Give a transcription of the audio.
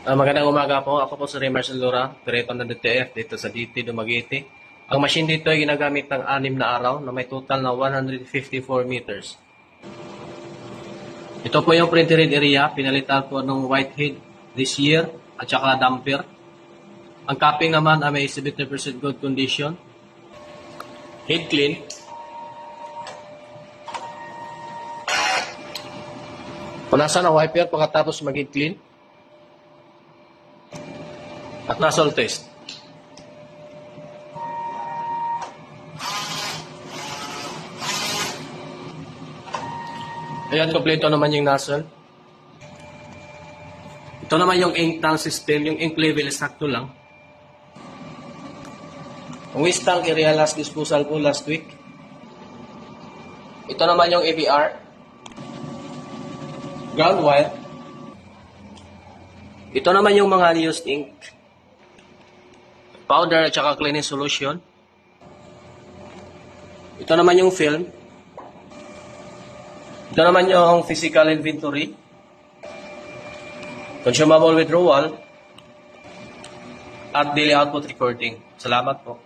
Magandang umaga po. Ako po si Ray Marcel Lura, operator ng DTF dito sa DT Dumaguete. Ang machine dito ay ginagamit ng 6 na araw na may total na 154 meters. Ito po yung printed area, pinalitan po ng white head this year at saka damper. Ang capping naman ay may 70% good condition. Head clean. Punasan ang wiper pagkatapos mag-head clean. At nozzle test. Ayan, kompleto naman yung nozzle. Ito naman yung ink tank system. Yung ink level is sakto lang. Ang waste tank area last disposal po last week. Ito naman yung ABR. Ground wire. Ito naman yung mga unused ink. Powder at saka cleaning solution. Ito naman yung film. Ito naman yung physical inventory. Consumable withdrawal. At daily output recording. Salamat po.